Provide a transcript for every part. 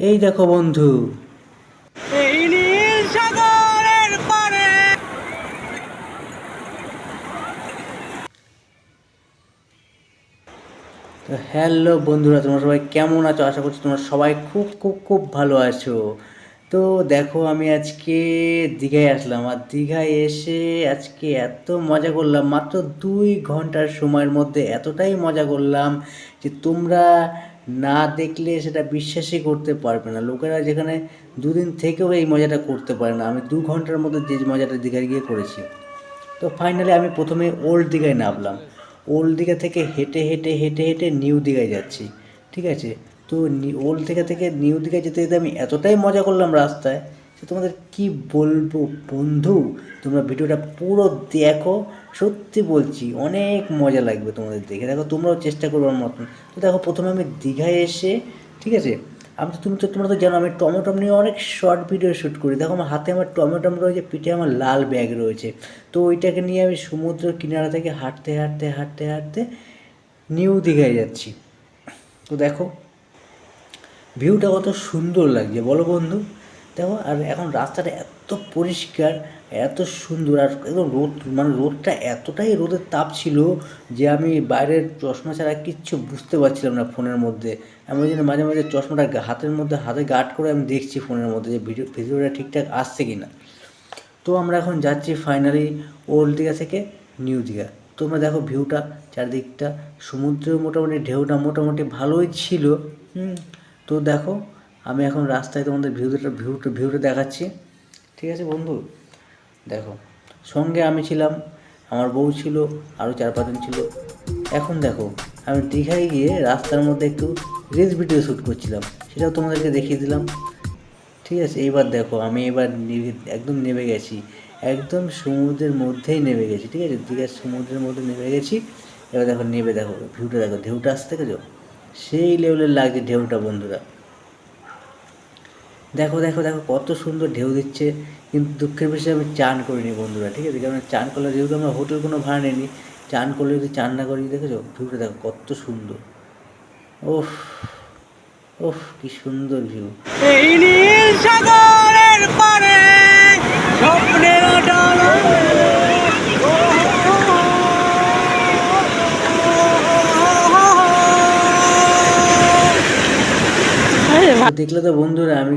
এই দেখো বন্ধু। এই নীল সাগরের পারে। তো হ্যালো বন্ধুরা, তোমরা সবাই কেমন আছো? আশা করছি তোমরা সবাই খুব খুব খুব ভালো আছো। তো দেখো, আমি আজকে দীঘায় আসলাম, আর দীঘায় এসে আজকে এত মজা করলাম। মাত্র 2 ঘন্টার সময়ের মধ্যে এতটাই মজা করলাম যে তোমরা না দেখলে সেটা বিশ্বাসই করতে পারবে না। লোকেরা যেখানে 2 দিন থেকেও এই মজাটা করতে পারে না, আমি 2 ঘন্টার মধ্যে যে মজাটা দীঘায় গিয়ে করেছি। তো ফাইনালি আমি প্রথমে ওল্ড দীঘায় নামলাম। ওল্ড দীঘা থেকে হেঁটে হেঁটে হেঁটে হেঁটে নিউ দীঘায় যাচ্ছি, ঠিক আছে? তো ওল্ড দীঘা থেকে নিউ দীঘায় যেতে যেতে আমি এতটাই মজা করলাম রাস্তায়, সে তোমাদের কি বলবো বন্ধু। তোমরা ভিডিওটা পুরো দেখো, সত্যি বলছি অনেক মজা লাগবে তোমাদের দেখে। দেখো, তোমরাও চেষ্টা করো আমার মতন। তো দেখো, প্রথমে আমি দীঘায় এসে, ঠিক আছে, তোমরা তো জানো আমি টমেটম নিয়ে অনেক শর্ট ভিডিও শ্যুট করি। দেখো, আমার হাতে আমার টমেটম রয়েছে, পিঠে আমার লাল ব্যাগ রয়েছে। তো ওইটাকে নিয়ে আমি সমুদ্র কিনারা থেকে হাঁটতে হাঁটতে হাঁটতে হাঁটতে নিউ দীঘায় যাচ্ছি। তো দেখো, ভিউটা কত সুন্দর লাগছে বলো বন্ধু। দেখো, আর এখন রাস্তাটা এত পরিষ্কার, এত সুন্দর, আর একদম রোদ, মানে রোদটা এতটাই, রোদের তাপ ছিল যে আমি বাইরের চশমা ছাড়া কিচ্ছু বুঝতে পারছিলাম না ফোনের মধ্যে। আমি ওই জন্য মাঝে মাঝে চশমাটা হাতের মধ্যে হাতে গার্ড করে আমি দেখছি ফোনের মধ্যে যে ভিডিওটা ঠিকঠাক আসছে কি না। তো আমরা এখন যাচ্ছি ফাইনালি ওল্ড দীঘা থেকে নিউ দীঘা। তোমরা দেখো ভিউটা, চারদিকটা, সমুদ্রের মোটামুটি ঢেউটা মোটামুটি ভালোই ছিল। তো দেখো, আমি এখন রাস্তায় তোমাদের ভিউটা দেখাচ্ছি, ঠিক আছে বন্ধু? দেখো, সঙ্গে আমি ছিলাম, আমার বউ ছিল, আরও 4-5 জন ছিল। এখন দেখো, আমি দীঘায় গিয়ে রাস্তার মধ্যে একটু রিলস ভিডিও শ্যুট করছিলাম, সেটাও তোমাদেরকে দেখিয়ে দিলাম, ঠিক আছে? এইবার দেখো, আমি এবার একদম নেমে গেছি, একদম সমুদ্রের মধ্যেই নেমে গেছি, ঠিক আছে? দীঘার সমুদ্রের মধ্যে নেমে গেছি। এবার দেখো, নেমে দেখো ভিউটা, দেখো ঢেউটা আসতে দেখেছো, সেই লেভেলের লাগছে ঢেউটা বন্ধুরা। দেখো দেখো দেখো কত সুন্দর ঢেউ দিচ্ছে। কিন্তু দুঃখের বিষয়ে আমি চান করিনি বন্ধুরা, ঠিক আছে? কারণ চান করলে, যেহেতু আমরা হোটেল কোনো ভাড়া নিইনি, চান করলে যদি চান না করি, দেখেছো ভিউটা দেখো কত সুন্দর। ওফ, ওফ, কি সুন্দর ভিউ। এই নীল সাগরের পারে স্বপ্নের আটাল। তো দেখলে তো বন্ধুরা, আমি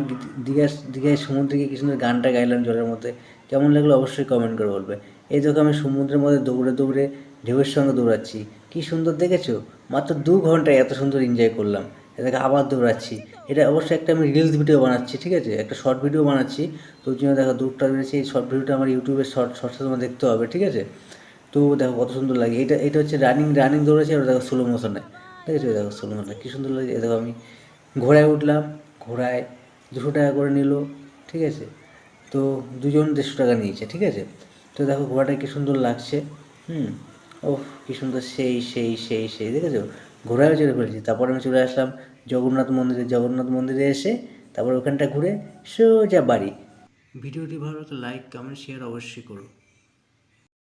দীঘায় সমুদ্রে গিয়ে কি সুন্দর গানটা গাইলাম জলের মধ্যে। কেমন লাগলো অবশ্যই কমেন্ট করে বলবে। এই দেখো, আমি সমুদ্রের মধ্যে দৌড়ে দৌড়ে ঢেউয়ের সঙ্গে দৌড়াচ্ছি, কি সুন্দর দেখেছো? মাত্র 2 ঘন্টায় এত সুন্দর এনজয় করলাম। এটাকে আবার দৌড়াচ্ছি। এটা অবশ্যই একটা আমি রিলস ভিডিও বানাচ্ছি, ঠিক আছে? একটা শর্ট ভিডিও বানাচ্ছি। তো ওই জন্য দেখো, দৌড়টা বেড়েছি। এই শর্ট ভিডিওটা আমার ইউটিউবের শর্টসে তোমার দেখতে হবে, ঠিক আছে? তো দেখো কত সুন্দর লাগে। এটা এটা হচ্ছে রানিং রানিং দৌড়েছে, ওটা দেখো স্লো মোশনে, দেখেছো? দেখো স্লো মোশনে কী সুন্দর লাগে। এ দেখো, আমি ঘোড়ায় উঠলাম, ঘোড়ায় 200 টাকা করে নিল, ঠিক আছে? তো দুজন 150 টাকা নিয়েছে, ঠিক আছে? তো দেখো ঘোড়াটা কী সুন্দর লাগছে। হুম। ওহ, কী সুন্দর, সেই সেই সেই সেই দেখেছো? ঘোড়ায় চড়ে ফেলেছি। তারপর আমি চলে আসলাম জগন্নাথ মন্দিরে এসে তারপর ওখানটা ঘুরে সোজা বাড়ি। ভিডিওটি ভালো লাগলে লাইক, কমেন্ট, শেয়ার অবশ্যই করো।